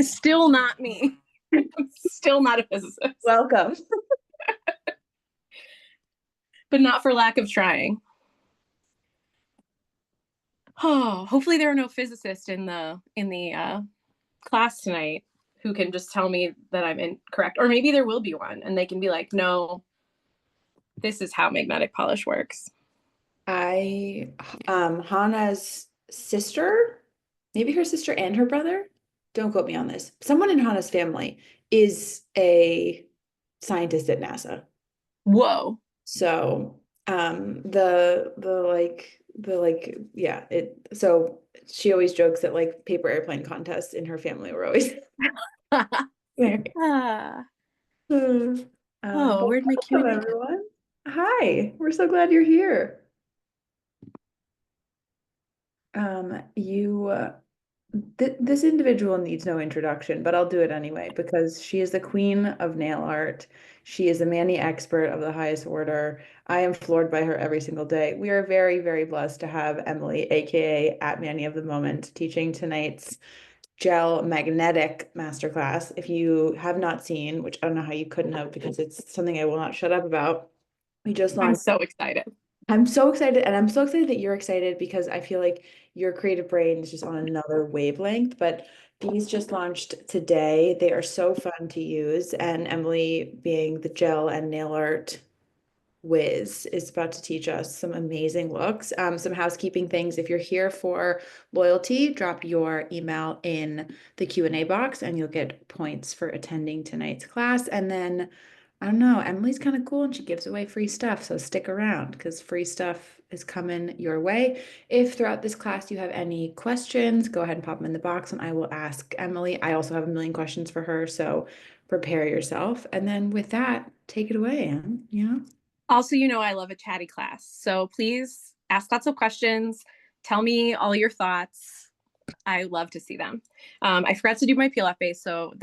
Still not me. Still not a physicist. Welcome. But not for lack of trying. Oh, hopefully there are no physicists in the class tonight who can just tell me that I'm incorrect. Or maybe there will be one and they can be like, no, this is how magnetic polish works. Hannah's sister, maybe her sister and her brother, don't quote me on this. Someone in Hannah's family is a scientist at NASA. Whoa. So, yeah, so she always jokes that like paper airplane contests in her family were always Ah. But Where'd my welcome, Q&A? everyone. Hi, we're so glad you're here. This individual needs no introduction, but I'll do it anyway because she is the queen of nail art. She is a mani expert of the highest order. I am floored by her every single day. We are very, very blessed to have Emily, aka at Mani of the Moment, teaching tonight's gel magnetic masterclass. If you have not seen, which I don't know how you couldn't have because it's something I will not shut up about. We just I'm launched. so excited. I'm so excited, and I'm so excited that you're excited because I feel like your creative brain is just on another wavelength. But these just launched today. They are so fun to use, and Emily, being the gel and nail art whiz, is about to teach us some amazing looks. Some housekeeping things. If you're here for loyalty, drop your email in the Q&A box, and you'll get points for attending tonight's class. And then I don't know, Emily's kind of cool and she gives away free stuff. So stick around because free stuff is coming your way. If throughout this class you have any questions, go ahead and pop them in the box and I will ask Emily. I also have a million questions for her. So prepare yourself. And then with that, take it away, Em, Also, I love a chatty class. So please ask lots of questions. Tell me all your thoughts. I love to see them. I forgot to do my peel off base. So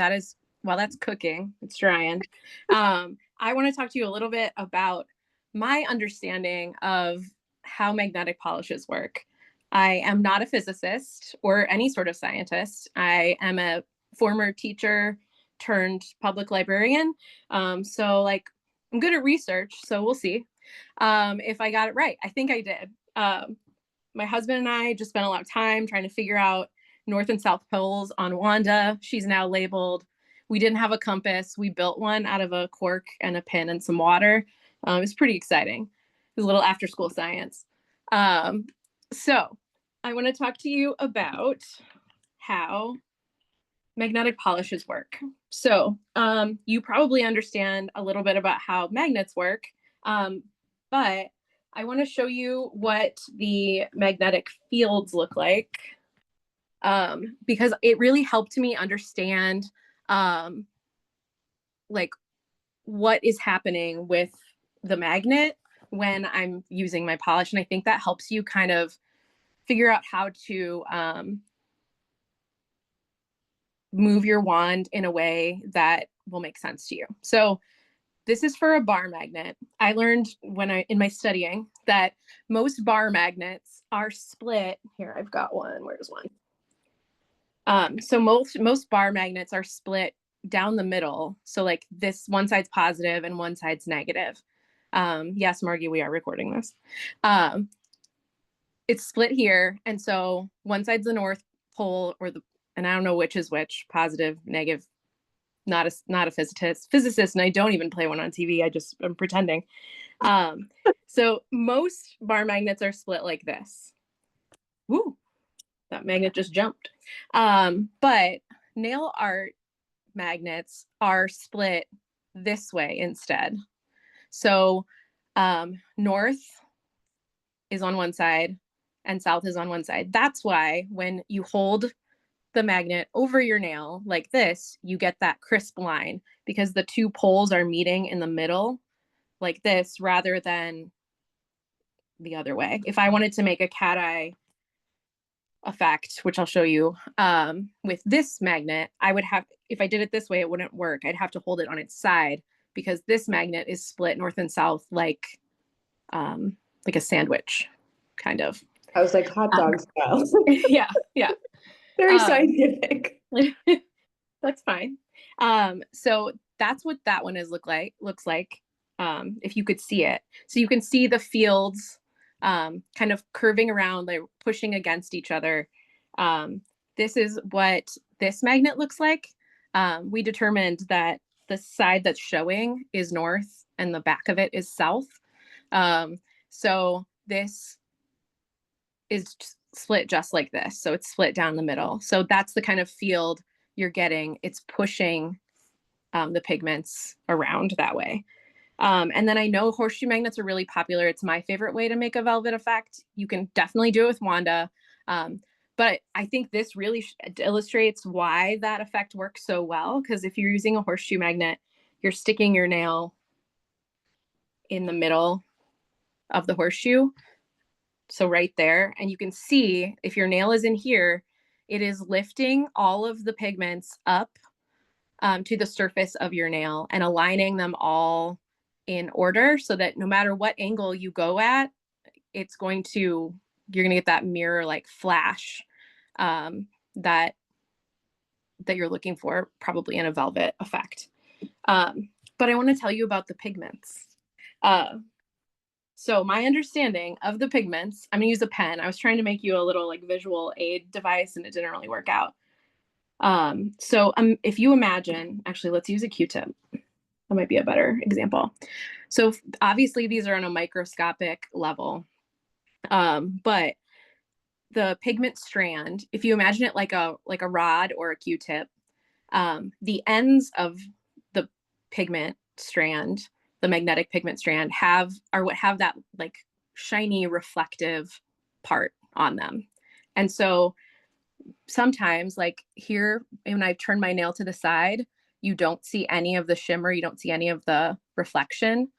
while that's cooking, it's drying. I want to talk to you a little bit about my understanding of how magnetic polishes work. I am not a physicist or any sort of scientist. I am a former teacher turned public librarian. So I'm good at research, so we'll see if I got it right. I think I did. My husband and I just spent a lot of time trying to figure out North and South poles on Wanda. She's now labeled. We didn't have a compass. We built one out of a cork and a pin and some water. It was pretty exciting. It was a little after school science. So I want to talk to you about how magnetic polishes work. So you probably understand a little bit about how magnets work, but I want to show you what the magnetic fields look like because it really helped me understand like what is happening with the magnet when I'm using my polish. And I think that helps you kind of figure out how to move your wand in a way that will make sense to you. So this is for a bar magnet. I learned in my studying that most bar magnets are split. Here, I've got one. Where's one? So most bar magnets are split down the middle. So like this one side's positive and one side's negative. Yes, Margie, we are recording this. It's split here. And so one side's the North Pole and I don't know which is which, positive, negative, not a physicist, and I don't even play one on TV. I'm pretending. So most bar magnets are split like this. Woo, that magnet just jumped. But nail art magnets are split this way instead. So north is on one side and south is on one side. That's why when you hold the magnet over your nail like this, you get that crisp line because the two poles are meeting in the middle like this rather than the other way. If I wanted to make a cat eye effect, which I'll show you with this magnet, if I did it this way, it wouldn't work. I'd have to hold it on its side because this magnet is split north and south like a sandwich, kind of. I was like hot dog style. Yeah. Very scientific. That's fine. So that's what that one looks like, if you could see it. So you can see the fields kind of curving around, like pushing against each other. Um, this is what this magnet looks like. We determined that the side that's showing is north and the back of it is south. So this is split just like this. So it's split down the middle. So that's the kind of field you're getting. It's pushing the pigments around that way. And then I know horseshoe magnets are really popular. It's my favorite way to make a velvet effect. You can definitely do it with Wanda. But I think this really illustrates why that effect works so well. Because if you're using a horseshoe magnet, you're sticking your nail in the middle of the horseshoe. So right there, and you can see if your nail is in here, it is lifting all of the pigments up to the surface of your nail and aligning them all in order so that no matter what angle you go at, you're going to get that mirror like flash that you're looking for probably in a velvet effect. But I want to tell you about the pigments. So my understanding of the pigments, I'm gonna use a pen. I was trying to make you a little like visual aid device and it didn't really work out. If you imagine, actually, let's use a Q-tip. That might be a better example. So obviously these are on a microscopic level, but the pigment strand, if you imagine it like a rod or a Q-tip, the ends of the pigment strand, the magnetic pigment strand, have that like shiny reflective part on them. And so sometimes, like here, when I've turned my nail to the side, you don't see any of the shimmer, you don't see any of the reflection.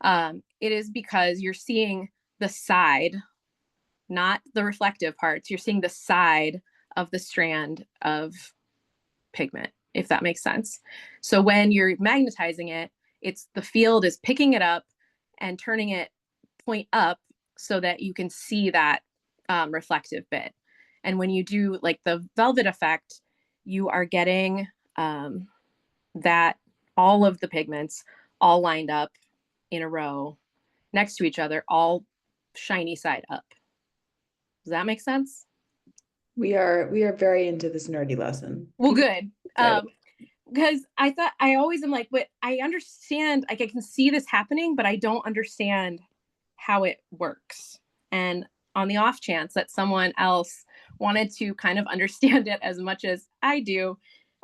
It is because you're seeing the side, not the reflective parts. You're seeing the side of the strand of pigment, if that makes sense. So when you're magnetizing it, it's the field is picking it up and turning it point up so that you can see that reflective bit. And when you do like the velvet effect, you are getting that all of the pigments all lined up in a row next to each other, all shiny side up. Does that make sense? We are very into this nerdy lesson. Well, good. Because I always am like, but I understand, like I can see this happening, but I don't understand how it works. And on the off chance that someone else wanted to kind of understand it as much as I do,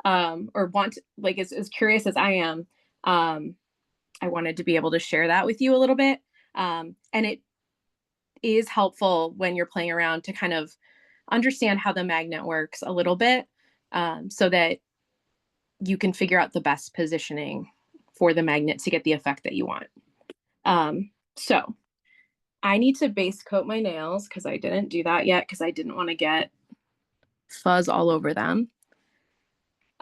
or want to, like as curious as I am, I wanted to be able to share that with you a little bit. And it is helpful when you're playing around to kind of understand how the magnet works a little bit, so that you can figure out the best positioning for the magnet to get the effect that you want. So I need to base coat my nails because I didn't do that yet because I didn't want to get fuzz all over them.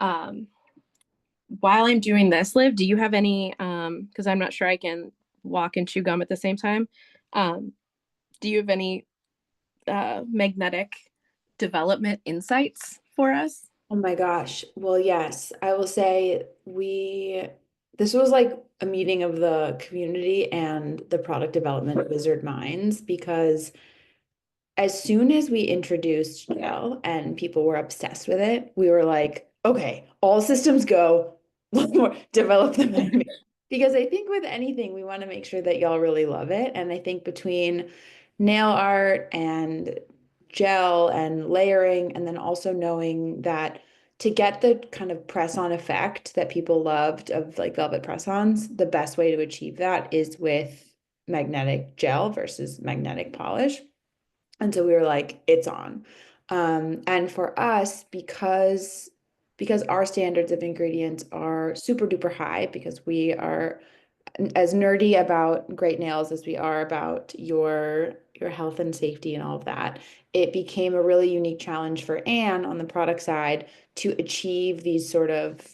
While I'm doing this, Liv, do you have any, because I'm not sure I can walk and chew gum at the same time. Do you have any magnetic development insights for us? Oh my gosh. Well, yes, I will say this was like a meeting of the community and the product development wizard minds because as soon as we introduced gel and people were obsessed with it, we were like, okay, all systems go, develop the magnet. Because I think with anything, we want to make sure that y'all really love it. And I think between nail art and gel and layering, and then also knowing that to get the kind of press-on effect that people loved of like velvet press-ons, the best way to achieve that is with magnetic gel versus magnetic polish. And so we were like, it's on. And for us, because our standards of ingredients are super duper high, because we are as nerdy about great nails as we are about your health and safety and all of that, it became a really unique challenge for Anne on the product side to achieve these sort of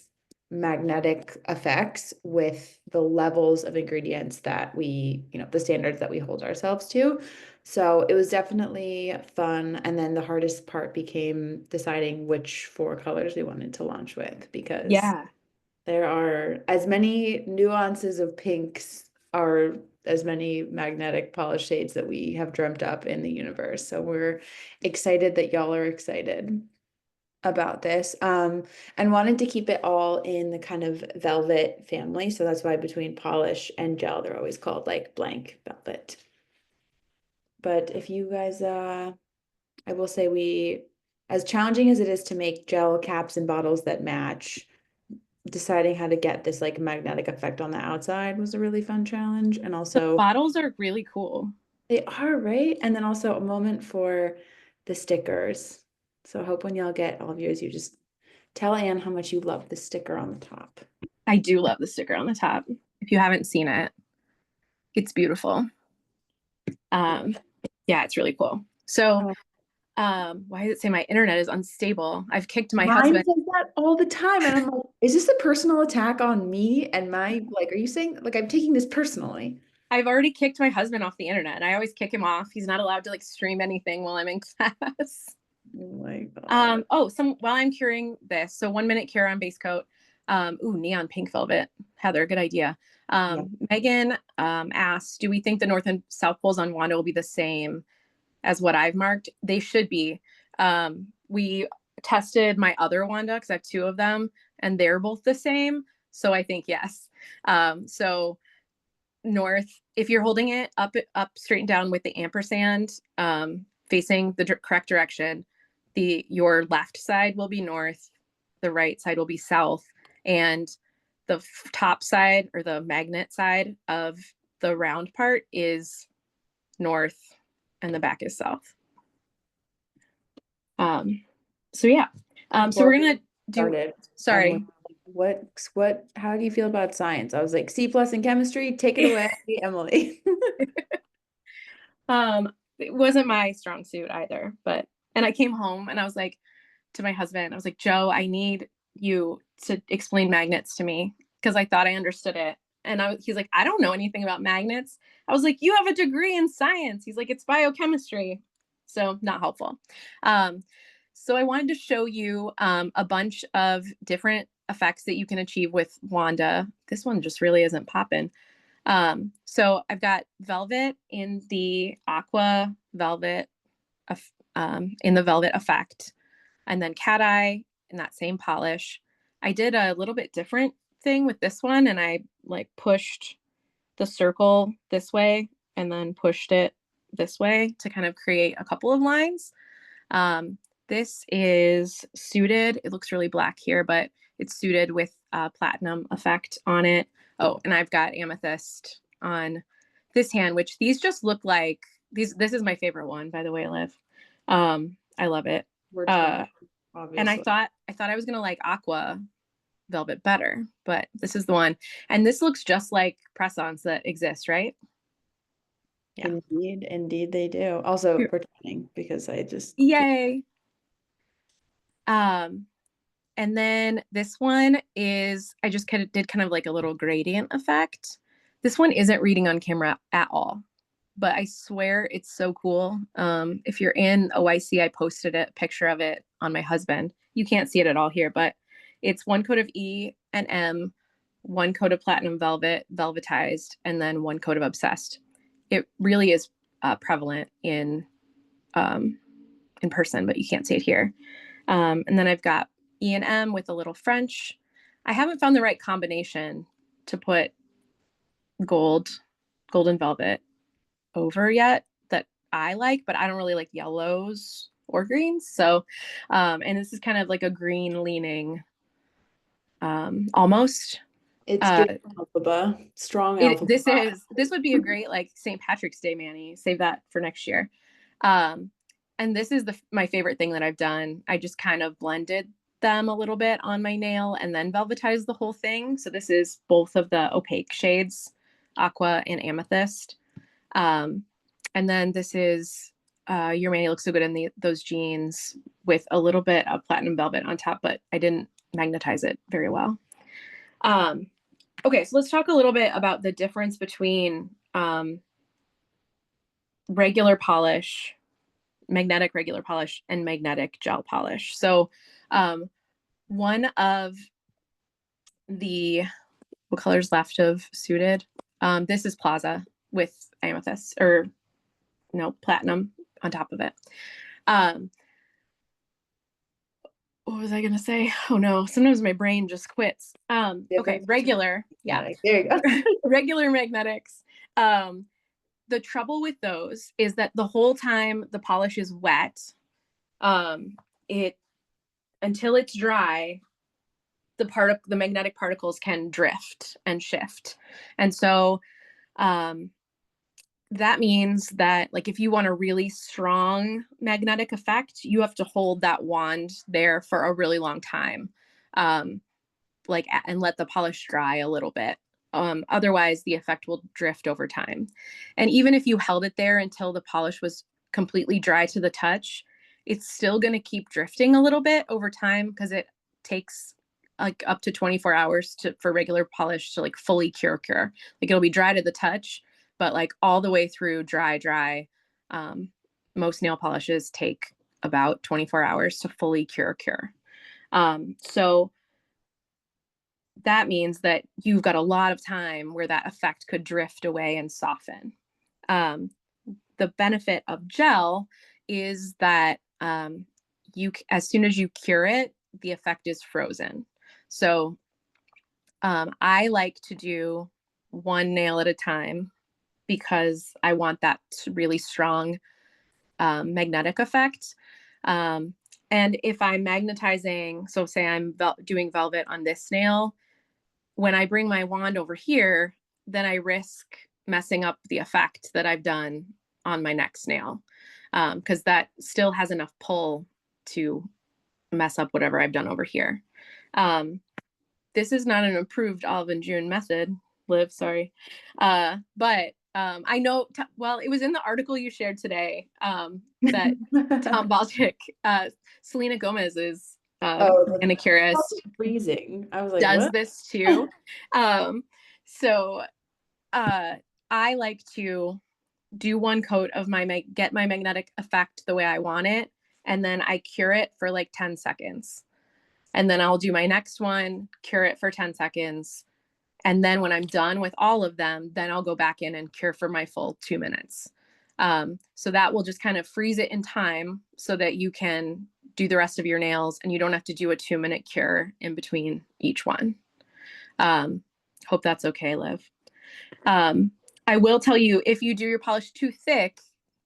magnetic effects with the levels of ingredients that we, the standards that we hold ourselves to. So it was definitely fun. And then the hardest part became deciding which four colors we wanted to launch with because Yeah. there are as many nuances of pinks are as many magnetic polish shades that we have dreamt up in the universe. So we're excited that y'all are excited about this. And wanted to keep it all in the kind of velvet family. So that's why between polish and gel, they're always called like blank velvet. But if you guys I will say as challenging as it is to make gel caps and bottles that match, deciding how to get this like magnetic effect on the outside was a really fun challenge. And The also bottles are really cool. they are, right? And then also a moment for the stickers. So I hope when y'all get all of yours, you just tell Anne how much you love the sticker on the top. I do love the sticker on the top. If you haven't seen it, it's beautiful. Um, yeah, it's really cool. So, Oh, why does it say my internet is unstable? I've kicked my mine husband. says that all the time. And I'm like, is this a personal attack on me and my, like, are you saying, like, I'm taking this personally? I've already kicked my husband off the internet. I always kick him off. He's not allowed to like stream anything while I'm in class. Oh my God. Oh, while I'm curing this, so 1 minute cure on base coat. Ooh, neon pink velvet. Heather, good idea. Yeah. Megan asked, do we think the North and South poles on Wanda will be the same as what I've marked? They should be. We tested my other Wanda because I have two of them, and they're both the same. So I think yes. So north, if you're holding it up straight and down with the ampersand facing the correct direction, your left side will be north, the right side will be south, and the top side or the magnet side of the round part is north and the back is south. So yeah. So Before we're we gonna do, started, Emily, sorry. how do you feel about science? I was like, C plus in chemistry, take it away, Emily. It wasn't my strong suit either, but and I came home and I was like to my husband, I was like, Joe, I need you to explain magnets to me because I thought I understood it. And he's like, I don't know anything about magnets. I was like, you have a degree in science. He's like, it's biochemistry. So not helpful. Um, so I wanted to show you a bunch of different effects that you can achieve with Wanda. This one just really isn't popping. So I've got velvet in the aqua velvet, in the velvet effect, and then cat eye in that same polish. I did a little bit different thing with this one, and I like pushed the circle this way and then pushed it this way to kind of create a couple of lines. Um, this is suited. It looks really black here, but it's suited with a platinum effect on it. Oh, and I've got amethyst on this hand, which these just look like these. This is my favorite one, by the way, Liv. I love it. We're Uh, twins, and obviously. I thought I was gonna like aqua velvet better, but this is the one. And this looks just like press-ons that exist, right? Yeah. Indeed, indeed they do. Also pretending because I just Yay. Um, And then this one is, I just kind of did kind of like a little gradient effect. This one isn't reading on camera at all, but I swear it's so cool. If you're in OIC, I posted a picture of it on my husband. You can't see it at all here, but it's one coat of E and M, one coat of platinum velvet, velvetized, and then one coat of obsessed. It really is prevalent um, in person, but you can't see it here. And then I've got E and M with a little French. I haven't found the right combination to put gold, golden velvet over yet that I like, but I don't really like yellows or greens. So, and this is kind of like a green leaning, almost. it's Uh, giving alpha, strong alpha. this would be a great like St. Patrick's Day mani. Save that for next year. Um, and this is my favorite thing that I've done. I just kind of blended them a little bit on my nail and then velvetized the whole thing. So this is both of the opaque shades, aqua and amethyst. Um, and then this is your mani looks so good in those jeans with a little bit of platinum velvet on top, but I didn't magnetize it very well. Okay, so let's talk a little bit about the difference between regular polish, magnetic regular polish, and magnetic gel polish. So one of the, what colors left of Suited? This is Plaza with amethyst, or no, platinum on top of it. What was I gonna say? Oh no, sometimes my brain just quits. Okay, regular, yeah, there you go. regular magnetics. The trouble with those is that the whole time the polish is wet, it until it's dry, the magnetic particles can drift and shift, and so that means that, like, if you want a really strong magnetic effect, you have to hold that wand there for a really long time, like, and let the polish dry a little bit. Otherwise, the effect will drift over time. And even if you held it there until the polish was completely dry to the touch, it's still going to keep drifting a little bit over time, because it takes like up to 24 hours for regular polish to like fully cure. Like, it'll be dry to the touch, but like all the way through dry. Most nail polishes take about 24 hours to fully cure. So that means that you've got a lot of time where that effect could drift away and soften. The benefit of gel is that as soon as you cure it, the effect is frozen. So I like to do one nail at a time, because I want that really strong magnetic effect. And if I'm magnetizing, so say I'm doing velvet on this nail, when I bring my wand over here, then I risk messing up the effect that I've done on my next nail, because that still has enough pull to mess up whatever I've done over here. This is not an approved Olive and June method, Liv, sorry. But I know, well, it was in the article you shared today, that Tom Baltic, Selena Gomez is manicurist, freezing. I was like, does what? this too. So I like to do one coat of get my magnetic effect the way I want it, and then I cure it for like 10 seconds. And then I'll do my next one, cure it for 10 seconds. And then when I'm done with all of them, then I'll go back in and cure for my full 2 minutes. So that will just kind of freeze it in time so that you can do the rest of your nails and you don't have to do a 2-minute cure in between each one. Hope that's okay, Liv. I will tell you, if you do your polish too thick,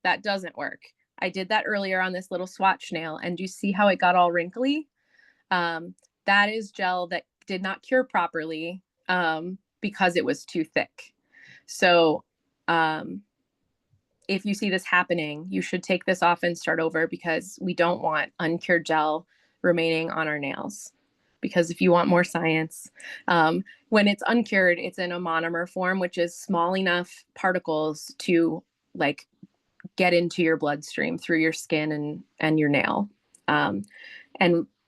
that doesn't work. I did that earlier on this little swatch nail, and you see how it got all wrinkly? That is gel that did not cure properly, because it was too thick. So if you see this happening, you should take this off and start over, because we don't want uncured gel remaining on our nails. Because if you want more science, when it's uncured, it's in a monomer form, which is small enough particles to like get into your bloodstream through your skin and your nail. And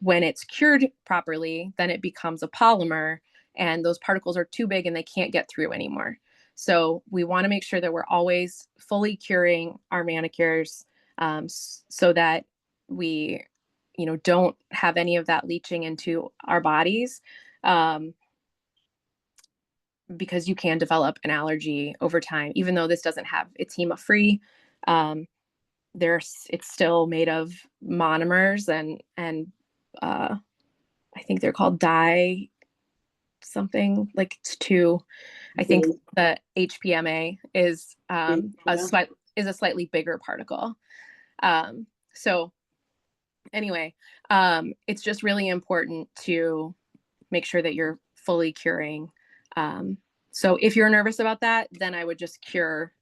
when it's cured properly, then it becomes a polymer, and those particles are too big and they can't get through anymore. So we want to make sure that we're always fully curing our manicures, so that we, don't have any of that leaching into our bodies, because you can develop an allergy over time, even though this doesn't have, it's HEMA free. It's still made of monomers, and I think they're called dye something, like it's two. I think the HPMA is a slightly bigger particle. So anyway, it's just really important to make sure that you're fully curing. So if you're nervous about that, then I would just cure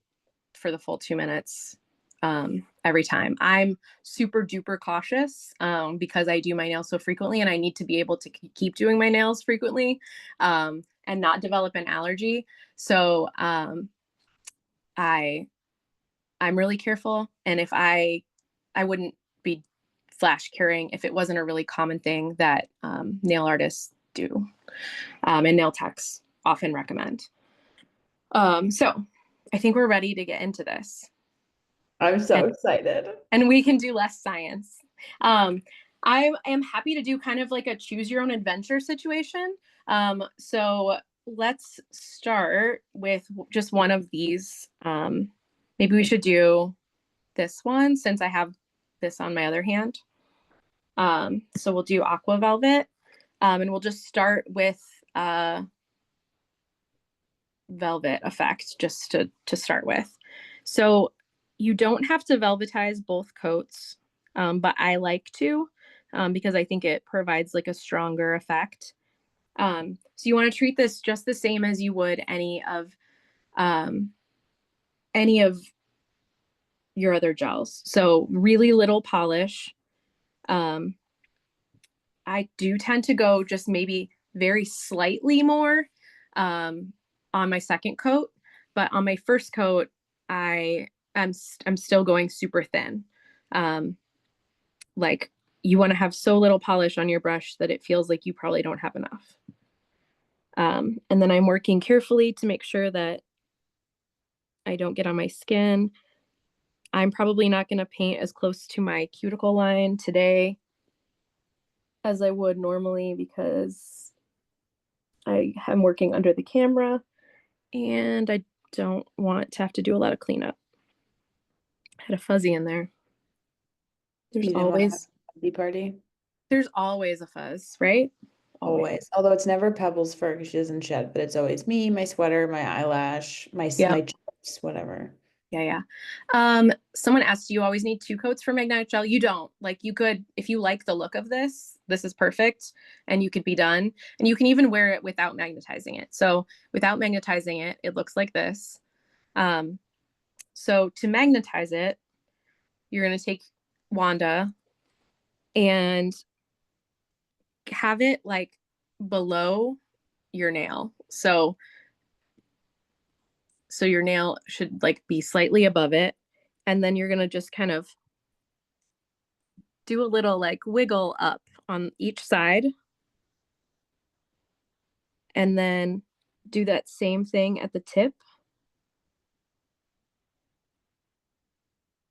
for the full 2 minutes every time. I'm super duper cautious, because I do my nails so frequently, and I need to be able to keep doing my nails frequently, and not develop an allergy. So I'm really careful. And if I wouldn't be flash curing if it wasn't a really common thing that nail artists do, and nail techs often recommend. So I think we're ready to get into this. I'm so and, excited. and we can do less science. I am happy to do kind of like a choose your own adventure situation. So let's start with just one of these. Maybe we should do this one since I have this on my other hand. So we'll do aqua velvet, and we'll just start with velvet effect just to start with. So you don't have to velvetize both coats, but I like to because I think it provides like a stronger effect. So you want to treat this just the same as you would um, any of your other gels. So really little polish. Um, I do tend to go just maybe very slightly more on my second coat, but on my first coat, I'm still going super thin. Um, like you want to have so little polish on your brush that it feels like you probably don't have enough. And then I'm working carefully to make sure that I don't get on my skin. I'm probably not going to paint as close to my cuticle line today as I would normally because I am working under the camera and I don't want to have to do a lot of cleanup. I had a fuzzy in there. There's You didn't want to have always a party party? there's always a fuzz, right? Always. Always. Although it's never Pebbles fur because she doesn't shed, but it's always me, my sweater, my eyelash, my Yep. chips, whatever. Yeah, yeah. Someone asked, do you always need two coats for magnetic gel? You don't. Like you could, if you like the look of this is perfect and you could be done. And you can even wear it without magnetizing it. So without magnetizing it, it looks like this. Um, so to magnetize it, you're gonna take Wanda and have it like below your nail. So your nail should like be slightly above it. And then you're gonna just kind of do a little like wiggle up on each side and then do that same thing at the tip.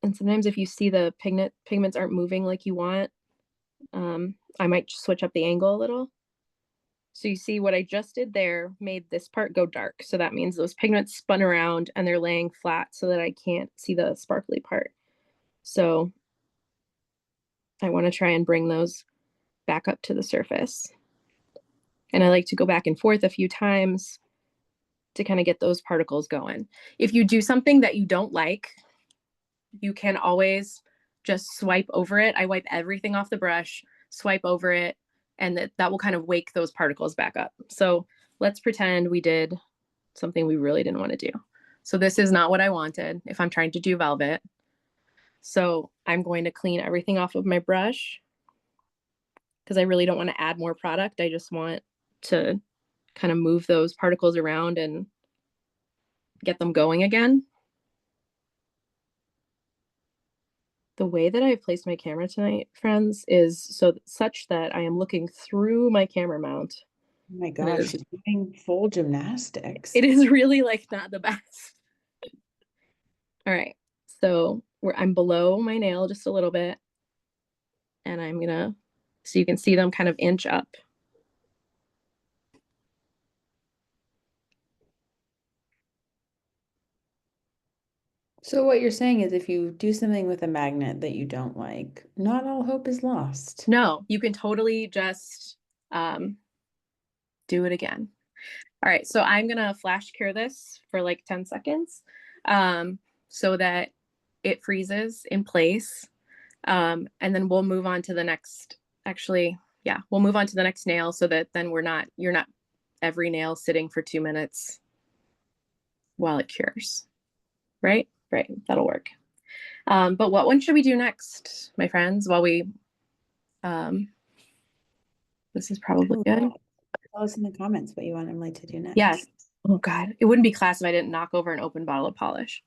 And sometimes if you see the pigments aren't moving like you want, I might switch up the angle a little. So you see what I just did there made this part go dark. So that means those pigments spun around and they're laying flat so that I can't see the sparkly part. So I want to try and bring those back up to the surface. And I like to go back and forth a few times to kind of get those particles going. If you do something that you don't like, you can always just swipe over it. I wipe everything off the brush, swipe over it, and that will kind of wake those particles back up. So let's pretend we did something we really didn't want to do. So this is not what I wanted if I'm trying to do velvet. So I'm going to clean everything off of my brush because I really don't want to add more product. I just want to kind of move those particles around and get them going again. The way that I've placed my camera tonight, friends, is such that I am looking through my camera mount. Oh my And gosh, she's doing full gymnastics. it is really like not the best. All right. So I'm below my nail just a little bit. And I'm gonna, so you can see them kind of inch up. So what you're saying is if you do something with a magnet that you don't like, not all hope is lost. No, you can totally just um, do it again. All right, so I'm gonna flash cure this for like 10 seconds so that it freezes in place. And then we'll move on to the next, actually, yeah, we'll move on to the next nail so that then you're not every nail sitting for 2 minutes while it cures, right? Right, that'll work. But what one should we do next, my friends, while um, this is probably Oh, good. tell us in the comments what you want Emily to do Yes. next. Oh God, it wouldn't be class if I didn't knock over an open bottle of polish.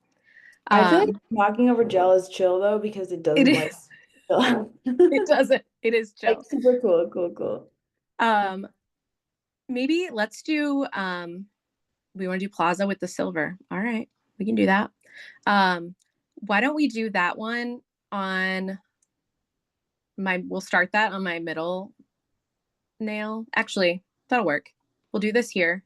I feel like Um, knocking over gel is chill though because it it doesn't like is. It doesn't. It is like chill. super cool, cool, cool. Um, maybe let's do we want to do plaza with the silver. All right, we can do that. Um, why don't we do that one on we'll start that on my middle nail. Actually, that'll work. We'll do this here.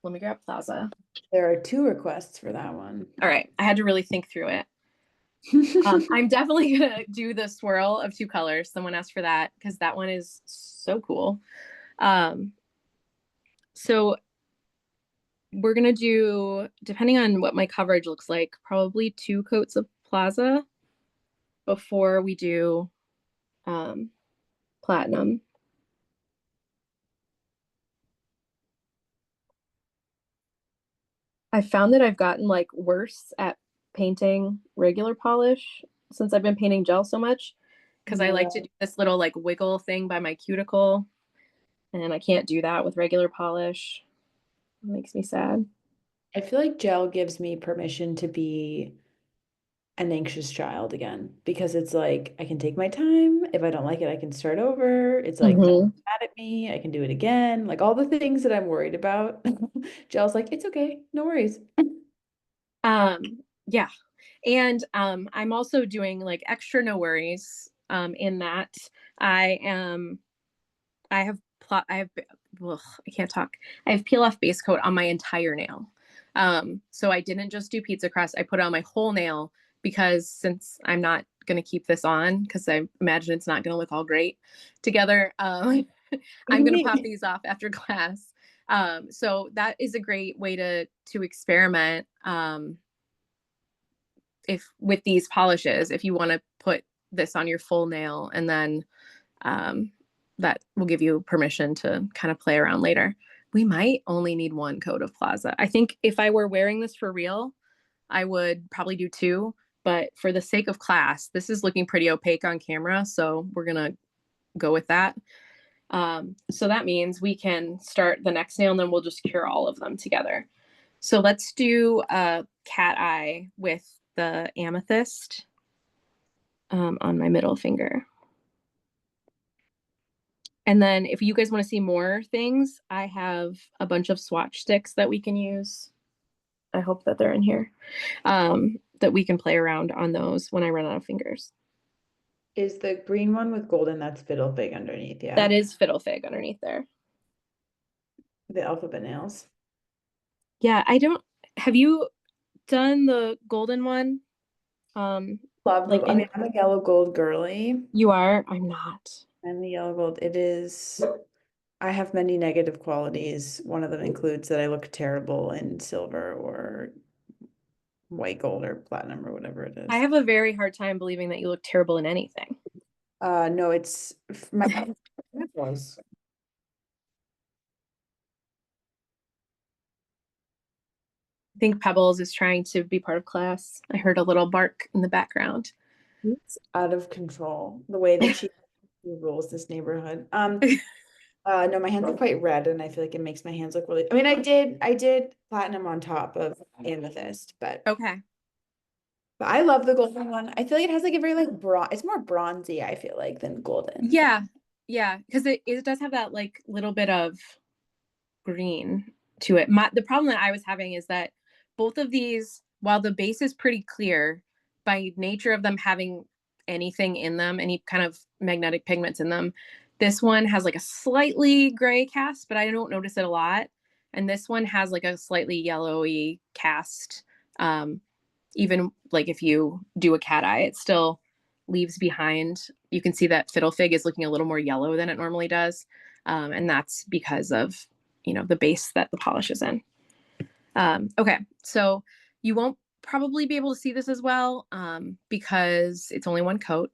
Let me grab Plaza. There are two requests for that one. All right. I had to really think through it. I'm definitely going to do the swirl of two colors. Someone asked for that because that one is so cool. So we're going to do, depending on what my coverage looks like, probably 2 coats of Plaza before we do platinum. I found that I've gotten like worse at painting regular polish since I've been painting gel so much because I like to do this little like wiggle thing by my cuticle, and I can't do that with regular polish. It makes me sad. I feel like gel gives me permission to be an anxious child again because it's like I can take my time. If I don't like it, I can start over. It's like no one's mad at me. I can do it again. Like all the things that I'm worried about. Gel's like, it's okay, no worries. Yeah. And I'm also doing like extra no worries in that I am I have ugh, I can't talk. I have peel off base coat on my entire nail. So I didn't just do pizza crust. I put it on my whole nail because since I'm not going to keep this on because I imagine it's not going to look all great together, I'm going to pop these off after class. So that is a great way to experiment if with these polishes, if you want to put this on your full nail, and then that will give you permission to kind of play around later. We might only need 1 coat of Plaza. I think if I were wearing this for real, I would probably do 2, but for the sake of class, this is looking pretty opaque on camera, so we're gonna go with that. So that means we can start the next nail and then we'll just cure all of them together. So let's do a cat eye with the amethyst on my middle finger. And then if you guys want to see more things, I have a bunch of swatch sticks that we can use. I hope that they're in here, that we can play around on those when I run out of fingers. Is the green one with golden, that's fiddle fig underneath, yeah? That is fiddle fig underneath there. The alphabet nails. Yeah, have you done the golden one? Love Like I mean, I'm a yellow gold girly. you are? I'm not. I'm the yellow gold. It is, I have many negative qualities. One of them includes that I look terrible in silver or white gold or platinum or whatever it I is. have a very hard time believing that you look terrible in anything. No, it's my was. I think Pebbles is trying to be part of class. I heard a little bark in the background. It's out of control. The way that she rules this neighborhood. No, my hands are quite red, and I feel like it makes my hands look really. I mean, I did platinum on top of amethyst, but Okay. I love the golden one. I feel like it has like a very like it's more bronzy, I feel like, than golden. Yeah. Yeah. Because it does have that like little bit of green to it. The problem that I was having is that both of these, while the base is pretty clear, by nature of them having anything in them, any kind of magnetic pigments in them, this one has like a slightly gray cast, but I don't notice it a lot. And this one has like a slightly yellowy cast. Even like if you do a cat eye, it still leaves behind. You can see that fiddle fig is looking a little more yellow than it normally does. And that's because of the base that the polish is in. Okay, so you won't probably be able to see this as well because it's only 1 coat.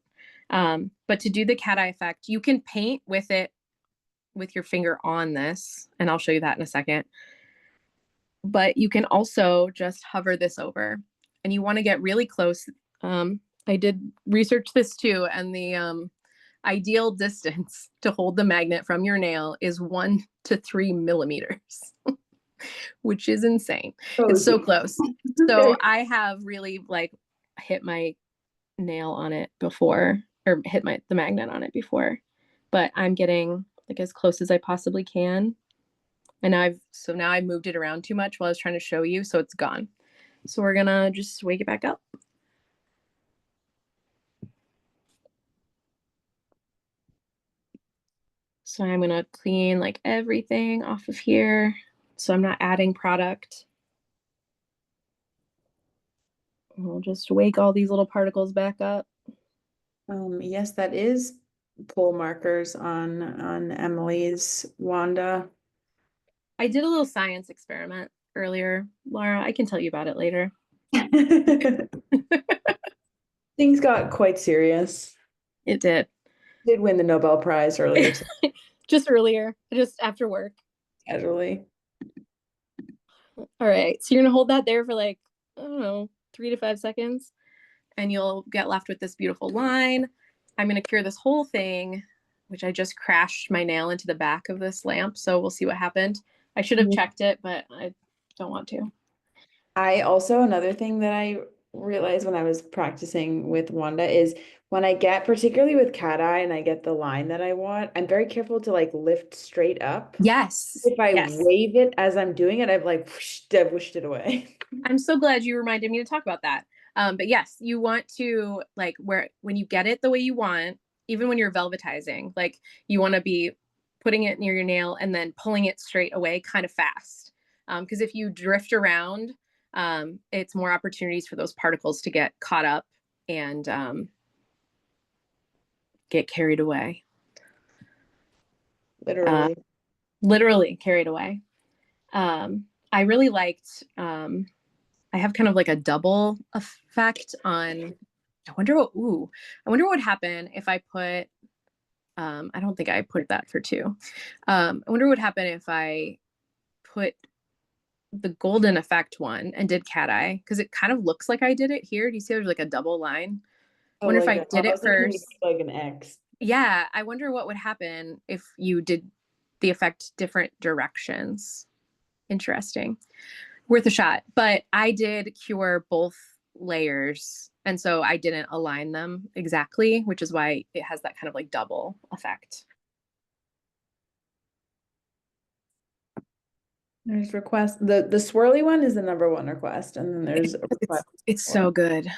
But to do the cat eye effect, you can paint with it with your finger on this, and I'll show you that in a second. But you can also just hover this over, and you want to get really close. I did research this too, and the ideal distance to hold the magnet from your nail is 1 to 3 millimeters, which is insane. It's so close. So I have really like hit my nail on it before, or hit the magnet on it before, but I'm getting like as close as I possibly can. And now I've moved it around too much while I was trying to show you, so it's gone. So we're gonna just wake it back up. So I'm gonna clean like everything off of here. So I'm not adding product. We'll just wake all these little particles back up. Yes, that is pull markers on Emily's Wanda. I did a little science experiment earlier, Laura. I can tell you about it later. Things got quite serious. It did. Did win the Nobel Prize earlier today, Just earlier, just after work. casually. All right. So you're gonna hold that there for like, I don't know, 3 to 5 seconds, and you'll get left with this beautiful line. I'm gonna cure this whole thing, which I just crashed my nail into the back of this lamp. So we'll see what happened. I should have checked it, but I don't want to. I also, another thing that I realized when I was practicing with Wanda is when I get, particularly with cat eye and I get the line that I want, I'm very careful to like lift straight up. Yes. If I Yes. wave it as I'm doing it, I've whooshed it away. I'm so glad you reminded me to talk about that. But yes, you want to like where when you get it the way you want, even when you're velvetizing, like you want to be putting it near your nail and then pulling it straight away kind of fast. Because if you drift around, it's more opportunities for those particles to get caught up and get carried away. Uh, Literally. literally carried away. I really liked I have kind of like a double effect on. I wonder what would happen if I put. I don't think I put that for two. I wonder what would happen if I put the golden effect one and did cat eye because it kind of looks like I did it here. Do you see there's like a double line? I Oh, wonder if like I I did it was thinking you first. put, like an X. Yeah, I wonder what would happen if you did the effect different directions. Interesting. Worth a shot. But I did cure both layers. And so I didn't align them exactly, which is why it has that kind of like double effect. There's request. The swirly one is the number one request, and then there's a It's request it's for so good.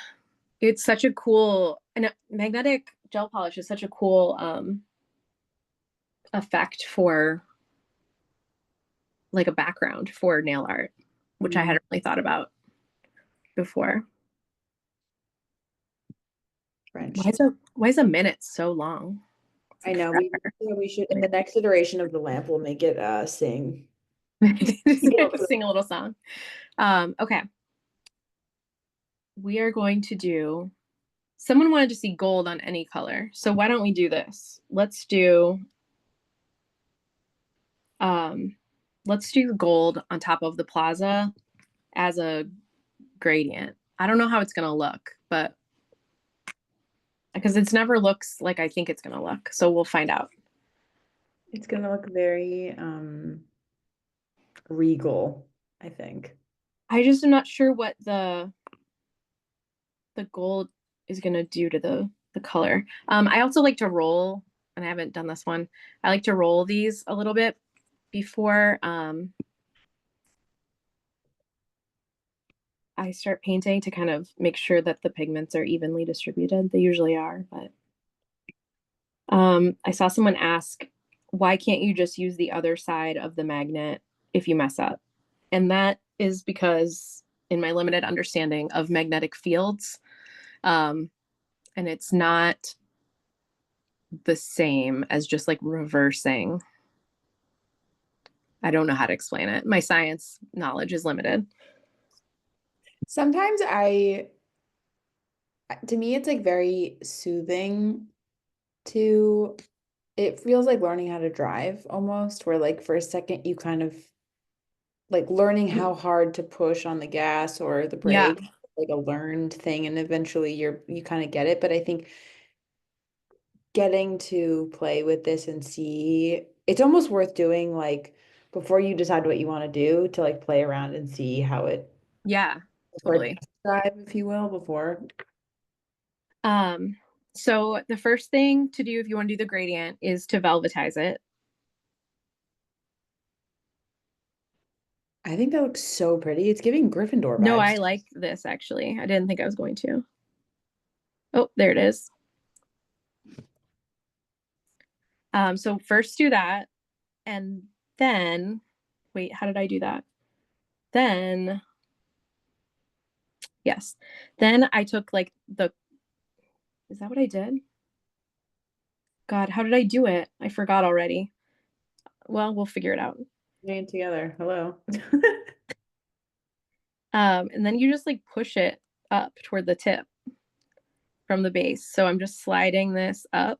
It's such a cool and magnetic gel polish is such a cool effect for like a background for nail art, which I hadn't really thought about before. French. Why is a minute so long? It's I like know we should in the next iteration of the lamp we'll make it sing. just gonna sing a little song. Okay. We are going to do, someone wanted to see gold on any color. So why don't we do this? Um, let's do gold on top of the plaza as a gradient. I don't know how it's gonna look, but because it's never looks like I think it's gonna look. So we'll find out. It's gonna look very regal, I think. I just am not sure what the gold is gonna do to the color. I also like to roll, and I haven't done this one. I like to roll these a little bit before I start painting to kind of make sure that the pigments are evenly distributed. They usually are, but I saw someone ask, why can't you just use the other side of the magnet if you mess up? And that is because in my limited understanding of magnetic fields, um, and it's not the same as just like reversing. I don't know how to explain it. My science knowledge is limited. Sometimes to me, it's like very soothing to, it feels like learning how to drive almost, where like for a second you kind of like learning how hard to push on the gas or the Yeah. brake, like a learned thing, and eventually you kind of get it. But I think getting to play with this and see, it's almost worth doing like before you decide what you want to do to like play around and see how it, Yeah, or totally. dive, if you will, before. Um, so the first thing to do if you want to do the gradient is to velvetize it. I think that looks so pretty. It's giving Gryffindor No, I vibes. like this actually. I didn't think I was going to. Oh, there it is. So first do that, and then wait, how did I do that? Then yes, then I took like the. Is that what I did? God, how did I do it? I forgot already. Well, we'll figure it out. Getting it together. Hello. And then you just like push it up toward the tip from the base. So I'm just sliding this up.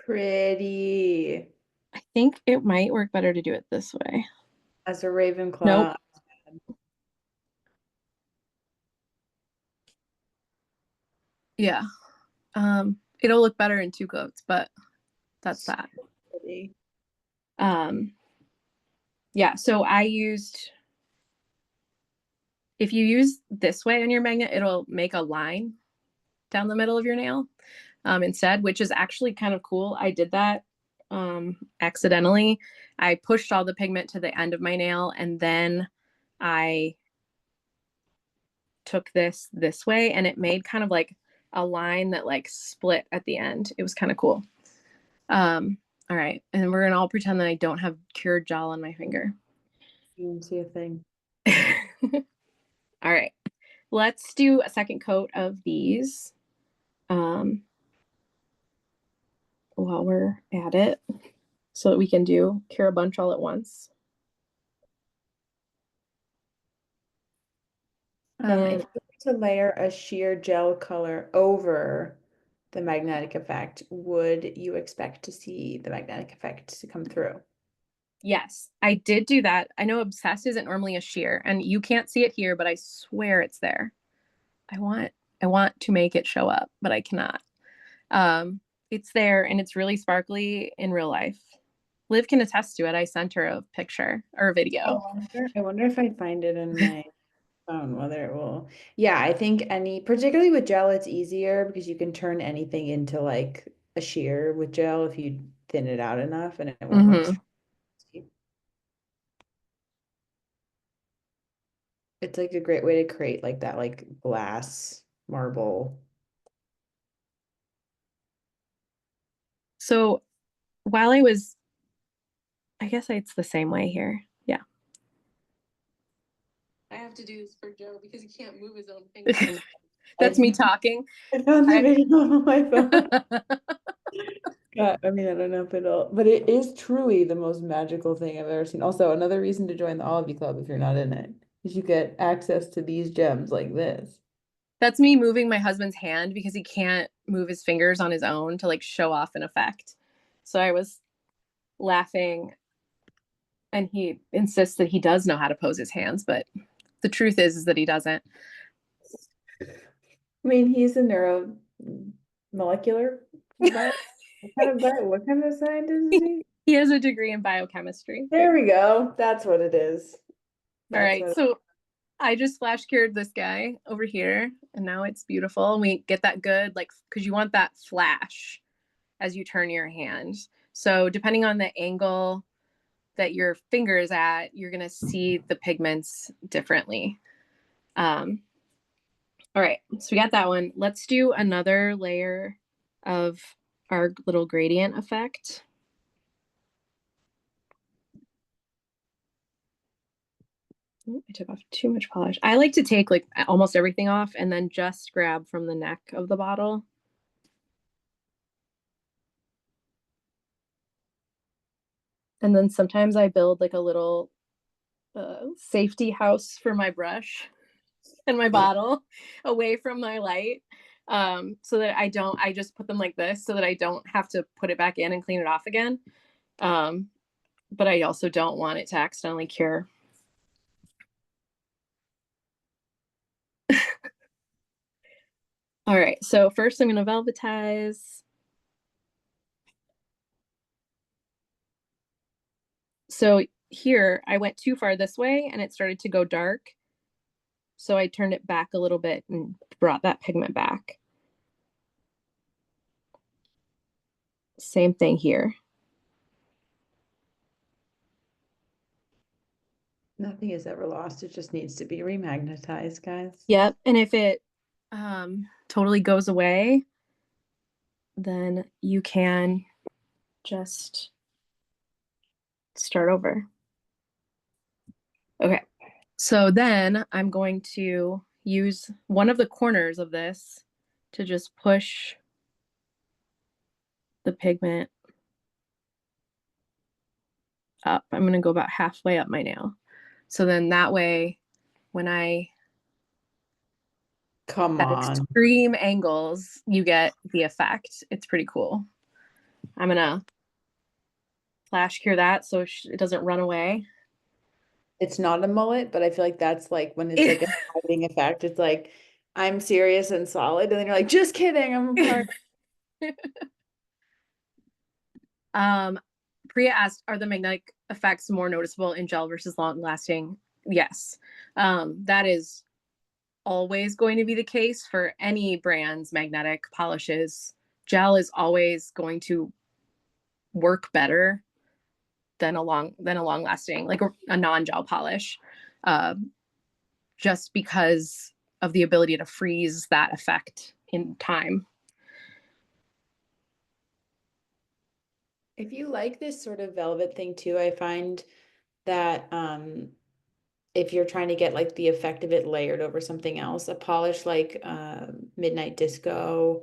Pretty. I think it might work better to do it this way. As a Nope. Ravenclaw. Yeah. It'll look better in two coats, but that's that. Pretty. Um, yeah, so I used, if you use this way on your magnet, it'll make a line down the middle of your nail instead, which is actually kind of cool. I did that accidentally. I pushed all the pigment to the end of my nail, and then I took this way, and it made kind of like a line that like split at the end. It was kind of cool. All right, and we're gonna all pretend that I don't have cured gel on my finger. You can see a thing. All right, let's do a second coat of these um, while we're at it so that we can cure a bunch all at once. If And you were to layer a sheer gel color over the magnetic effect, would you expect to see the magnetic effect to come through? yes, I did do that. I know Obsessed isn't normally a sheer, and you can't see it here, but I swear it's there. I want I want to make it show up, but I cannot. It's there and it's really sparkly in real life. Liv can attest to it. I sent her a picture or a video. I wonder if I find it in my phone, whether it will. Yeah, I think particularly with gel, it's easier because you can turn anything into like a sheer with gel if you thin it out enough and it won't like Mm-hmm. it's like a great way to create like that like glass marble. So while I guess it's the same way here. Yeah. I have to do this for Joe because he can't move his own finger. That's me talking. I found the I, video on my phone. Yeah, I mean, I don't know if it'll, but it is truly the most magical thing I've ever seen. Also, another reason to join the Olivey Club if you're not in it is you get access to these gems like this. that's me moving my husband's hand because he can't move his fingers on his own to like show off an effect. So I was laughing, and he insists that he does know how to pose his hands, but the truth is that he doesn't. I mean, he's a molecular bio. What kind of scientist is he? He has a degree in biochemistry. There we go. That's what it is. All That's right, what. so I just flash cured this guy over here, and now it's beautiful. And we get that good, like, because you want that flash as you turn your hand. So depending on the angle that your finger is at, you're gonna see the pigments differently. All right, so we got that one. Let's do another layer of our little gradient effect. Ooh, I took off too much polish. I like to take like almost everything off and then just grab from the neck of the bottle. And then sometimes I build like a little safety house for my brush and my bottle away from my light, so that I just put them like this so that I don't have to put it back in and clean it off again. Um, but I also don't want it to accidentally cure. All right, so first I'm going to velvetize. So here I went too far this way and it started to go dark. So I turned it back a little bit and brought that pigment back. Same thing here. Nothing is ever lost. It just needs to be remagnetized, guys. Yep. And if it totally goes away, then you can just start over. Okay. So then I'm going to use one of the corners of this to just push the pigment up. I'm going to go about halfway up my nail. So then that way, when I Come at on. extreme angles, you get the effect. It's pretty cool. I'm going to flash cure that so it doesn't run away. It's not a mullet, but I feel like that's like when it's like a hiding effect. It's like I'm serious and solid, and then you're like, just kidding, I'm a part. um, Priya asked, are the magnetic effects more noticeable in gel versus long lasting? Yes. That is always going to be the case for any brand's magnetic polishes. Gel is always going to work better than a long lasting, like a non-gel polish, uh, just because of the ability to freeze that effect in time. If you like this sort of velvet thing too, I find that if you're trying to get like the effect of it layered over something else, a polish like Midnight Disco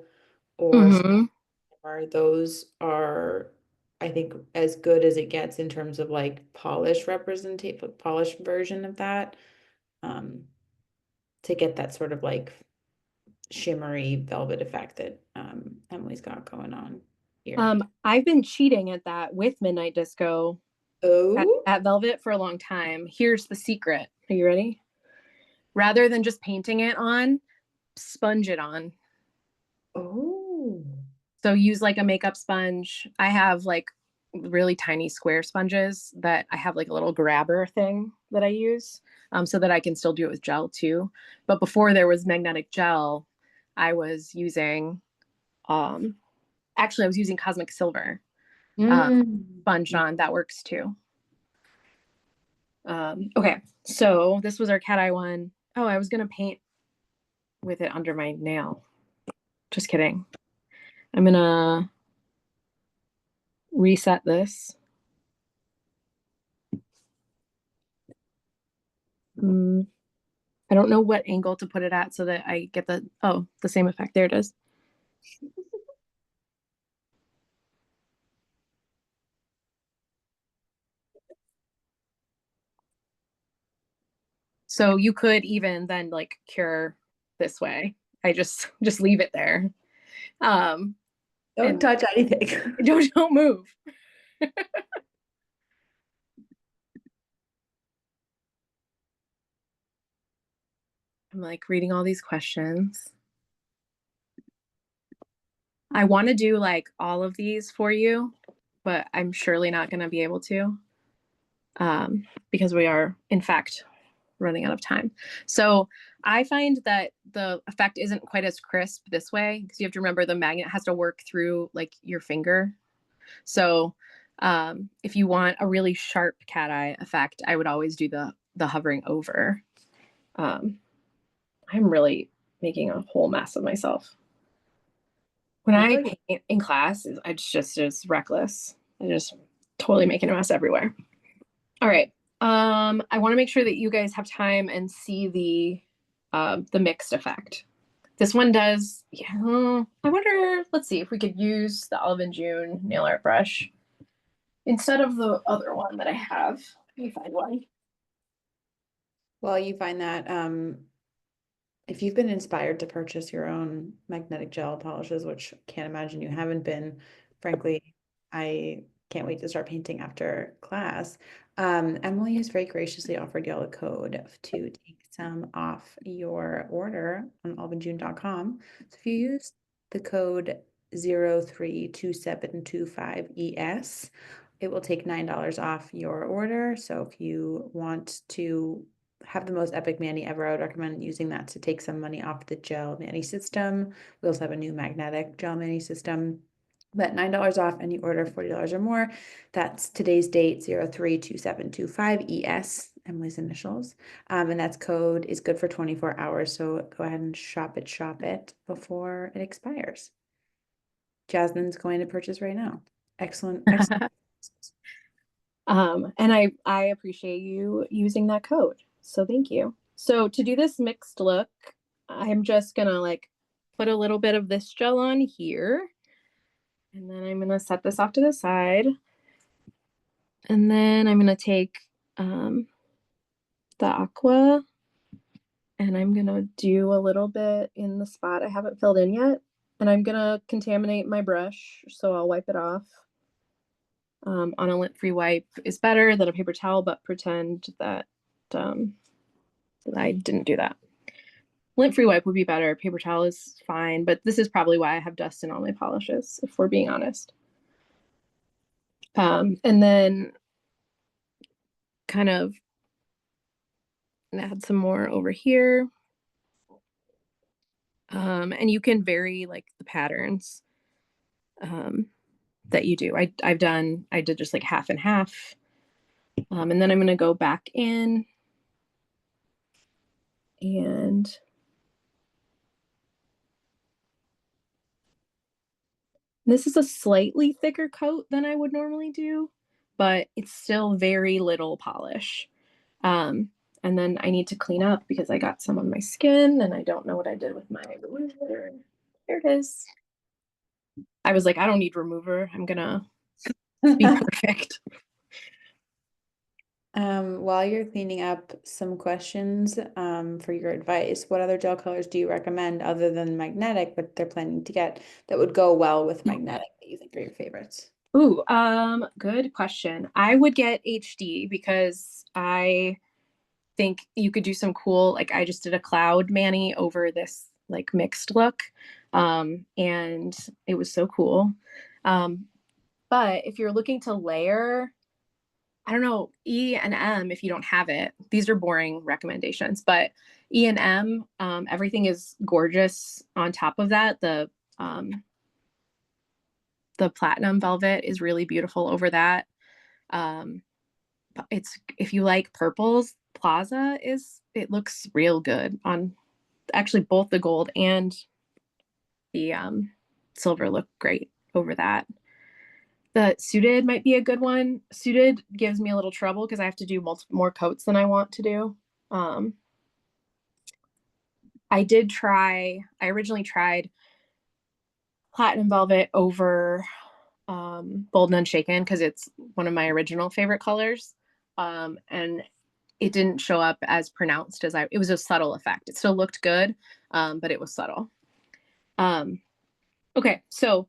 or Mm-hmm. those are, I think, as good as it gets in terms of like polish version of that, um, to get that sort of like shimmery velvet effect that Emily's got going on here. I've been cheating at that with Midnight Disco Oh, at Velvet for a long time. Here's the secret. Are you ready? Rather than just painting it on, sponge it on. oh. So use like a makeup sponge. I have like really tiny square sponges that I have like a little grabber thing that I use, so that I can still do it with gel too. But before there was magnetic gel, I was using, um, actually, I was using Cosmic Silver Mm. sponged on. That works too. Okay, so this was our cat eye one. Oh, I was gonna paint with it under my nail. Just kidding. I'm gonna reset this. Mm, I don't know what angle to put it at so that I get the same effect. There it is. So you could even then like cure this way. I just leave it there. Um, Don't and touch anything. don't move. I'm like reading all these questions. I want to do like all of these for you, but I'm surely not going to be able to, because we are, in fact, running out of time. So I find that the effect isn't quite as crisp this way because you have to remember the magnet has to work through like your finger. So if you want a really sharp cat eye effect, I would always do the hovering over. Um, I'm really making a whole mess of myself. When I feel I like paint in class, it's just is reckless. I just totally making a mess everywhere. All right. I want to make sure that you guys have time and see the mixed effect. This one does, yeah. I wonder, let's see if we could use the Olive and June nail art brush instead of the other one that I have. Let me find one. well, you find that if you've been inspired to purchase your own magnetic gel polishes, which can't imagine you haven't been, frankly, I can't wait to start painting after class. Emily has very graciously offered y'all a code to take some off your order on albanjune.com. So if you use the code 032725ES, it will take $9 off your order. So if you want to have the most epic mani ever, I would recommend using that to take some money off the gel mani system. We also have a new magnetic gel mani system. but $9 off any order $40 or more. That's today's date, 032725 ES, Emily's initials. And that's code is good for 24 hours. So go ahead and shop it before it expires. Jasmine's going to purchase right now. Excellent, excellent. And I appreciate you using that code. So thank you. So to do this mixed look, I'm just gonna like put a little bit of this gel on here. And then I'm gonna set this off to the side. And then I'm gonna take the aqua and I'm gonna do a little bit in the spot I haven't filled in yet. And I'm gonna contaminate my brush, so I'll wipe it off. On a lint-free wipe is better than a paper towel, but pretend that, that I didn't do that. Lint-free wipe would be better. Paper towel is fine, but this is probably why I have dust in all my polishes, if we're being honest. And then kind of add some more over here. And you can vary like the patterns that you do. I did just like half and half. And then I'm going to go back in and this is a slightly thicker coat than I would normally do, but it's still very little polish. And then I need to clean up because I got some on my skin and I don't know what I did with my remover. There it is. I was like, I don't need remover. I'm gonna be perfect. While you're cleaning up, some questions for your advice. What other gel colors do you recommend other than magnetic, but they're planning to get that would go well with magnetic that you think are your favorites? Ooh, good question. I would get HD because I think you could do some cool, like I just did a cloud mani over this like mixed look. And it was so cool. But if you're looking to layer, I don't know, E and M, if you don't have it, these are boring recommendations, but E and M, everything is gorgeous on top of that. The platinum velvet is really beautiful over that. Um, it's, if you like purples, Plaza it looks real good on actually both the gold and the silver look great over that. The suited might be a good one. Suited gives me a little trouble because I have to do more coats than I want to do. I originally tried platinum velvet over bold and unshaken because it's one of my original favorite colors. And it didn't show up as pronounced as it was a subtle effect. It still looked good, but it was subtle. Okay, so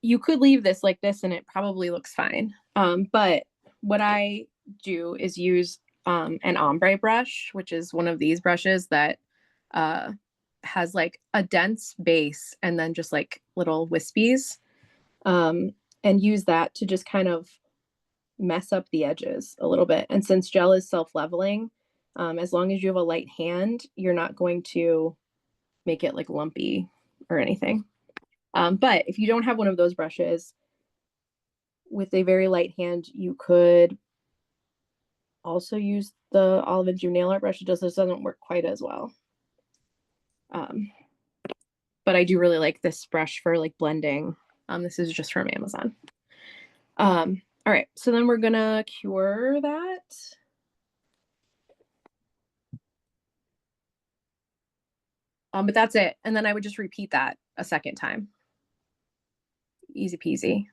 you could leave this like this and it probably looks fine. But what I do is use an ombre brush, which is one of these brushes that has like a dense base and then just like little wispies, and use that to just kind of mess up the edges a little bit. And since gel is self-leveling, as long as you have a light hand, you're not going to make it like lumpy or anything. But if you don't have one of those brushes, with a very light hand, you could also use the Olive and June nail art brush. It just doesn't work quite as well. But I do really like this brush for like blending. This is just from Amazon. All right, so then we're gonna cure that. But that's it. And then I would just repeat that a second time. Easy peasy.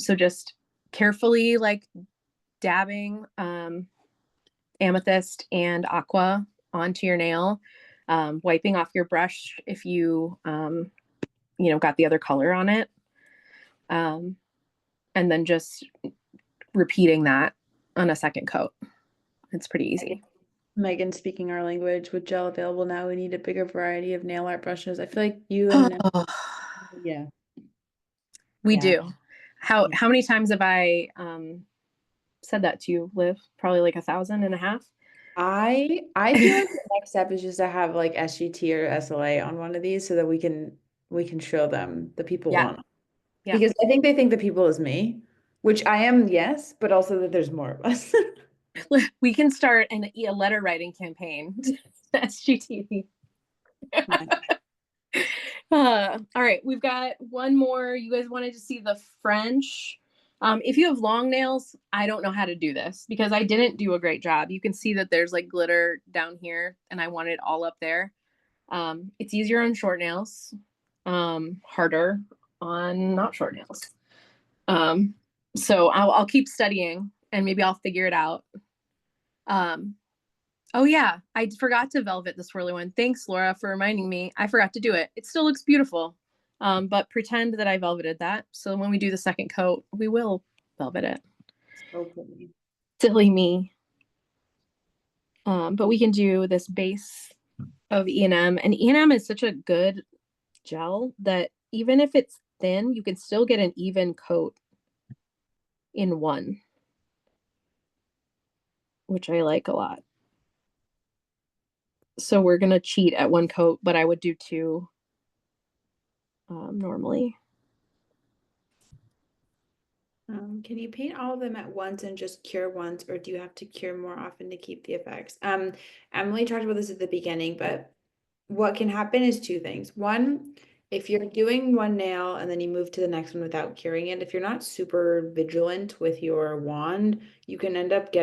So just carefully like dabbing amethyst and aqua onto your nail, wiping off your brush if you got the other color on it, and then just repeating that on a second coat. It's pretty easy. Megan, speaking our language, with gel available now, we need a bigger variety of nail art brushes. I feel like you and yeah, We yeah. do. How many times have I said that to you, Liv? Probably like 1,500. I feel like the next step is just to have like SGT or SLA on one of these so that we can show them the people Yeah. want them. Yeah. Because I think they think the people is me, which I am, yes, but also that there's more of us. We can start a letter writing campaign to SGTV. Yeah. All right, we've got one more. You guys wanted to see the French. If you have long nails, I don't know how to do this because I didn't do a great job. You can see that there's like glitter down here and I want it all up there. It's easier on short nails, harder on not short nails. Um, so I'll keep studying and maybe I'll figure it out. Um, Oh yeah, I forgot to velvet the swirly one. Thanks, Laura, for reminding me. I forgot to do it. It still looks beautiful. But pretend that I velveted that. So when we do the second coat, we will velvet it. So pretty. Silly me. But we can do this base of E&M. And E&M is such a good gel that even if it's thin, you can still get an even coat in one, which I like a lot. So we're going to cheat at one coat, but I would do two normally. Can you paint all of them at once and just cure once, or do you have to cure more often to keep the effects? Emily talked about this at the beginning, but what can happen is two things. One, if you're doing one nail and then you move to the next one without curing it, if you're not super vigilant with your wand, you can end up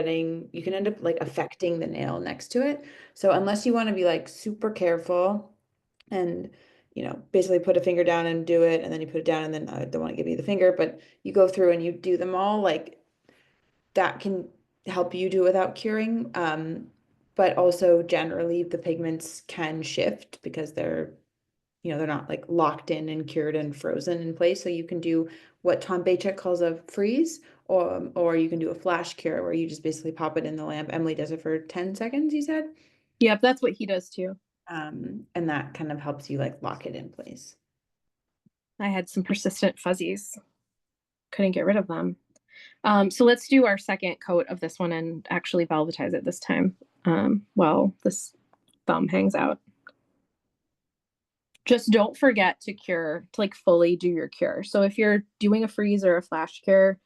like affecting the nail next to it. So unless you want to be like super careful and basically put a finger down and do it, and then you put it down, and then I don't want to give you the finger, but you go through and you do them all, like that can help you do it without curing. But also generally the pigments can shift because they're not like locked in and cured and frozen in place. So you can do what Tom Bacek calls a freeze, or you can do a flash cure where you just basically pop it in the lamp. Emily does it for 10 seconds, you said. Yep, that's what he does too. And that kind of helps you like lock it in place. I had some persistent fuzzies. Couldn't get rid of them. So let's do our second coat of this one and actually velvetize it this time. While this thumb hangs out. Just don't forget to cure, to like fully do your cure. So if you're doing a freeze or a flash cure,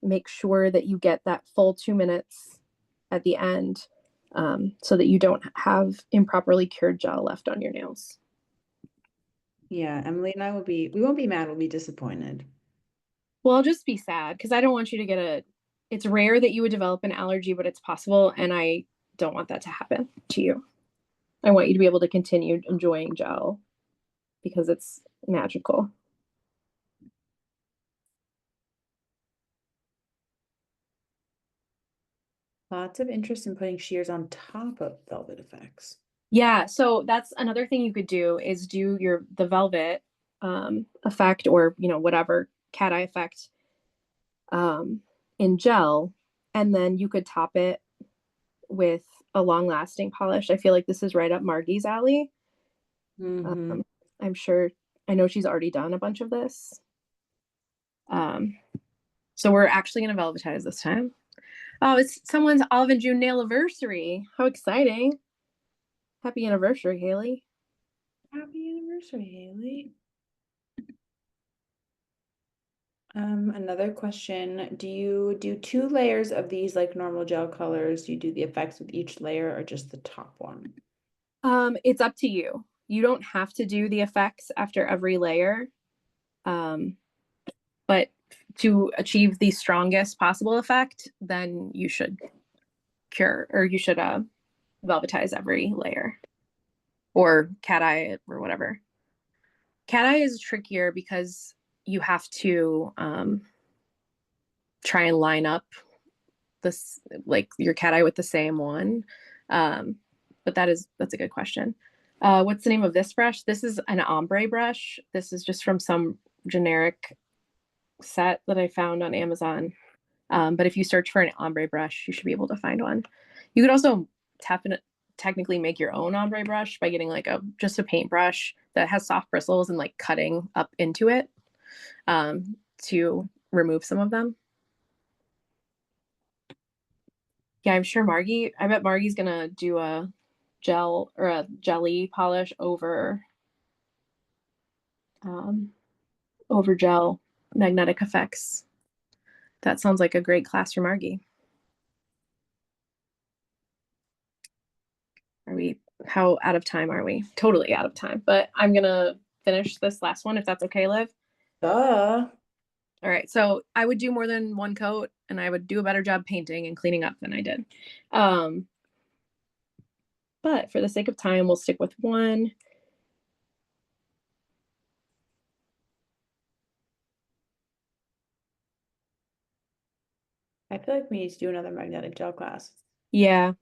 make sure that you get that full 2 minutes at the end, so that you don't have improperly cured gel left on your nails. Yeah, Emily and I we won't be mad, we'll be disappointed. Well, I'll just be sad because I don't want you to get it's rare that you would develop an allergy, but it's possible. And I don't want that to happen to you. I want you to be able to continue enjoying gel because it's magical. Lots of interest in putting shears on top of velvet effects. Yeah, so that's another thing you could do is do the velvet effect or whatever cat eye effect in gel, and then you could top it with a long lasting polish. I feel like this is right up Margie's alley. Mm-hmm. I'm sure I know she's already done a bunch of this. Um, so we're actually gonna velvetize this time. Oh, it's someone's Olive and June nail anniversary. How exciting. Happy anniversary, Haley. Happy anniversary, Haley. Another question. Do you do two layers of these like normal gel colors? Do you do the effects with each layer or just the top one? It's up to you. You don't have to do the effects after every layer. Um, but to achieve the strongest possible effect, then you should velvetize every layer or cat eye or whatever. Cat eye is trickier because you have to try and line up this like your cat eye with the same one. Um, but that's a good question. What's the name of this brush? This is an ombre brush. This is just from some generic set that I found on Amazon. But if you search for an ombre brush, you should be able to find one. You could also technically make your own ombre brush by getting like just a paintbrush that has soft bristles and like cutting up into it to remove some of them. Yeah, I bet Margie's gonna do a gel or a jelly polish over over gel. magnetic effects. That sounds like a great class for Margie. Are we, how out of time are we? Totally out of time, but I'm gonna finish this last one if that's okay, Liv. Duh. All right, so I would do more than one coat and I would do a better job painting and cleaning up than I did. But for the sake of time, we'll stick with one. I feel like we need to do another magnetic gel class. Yeah.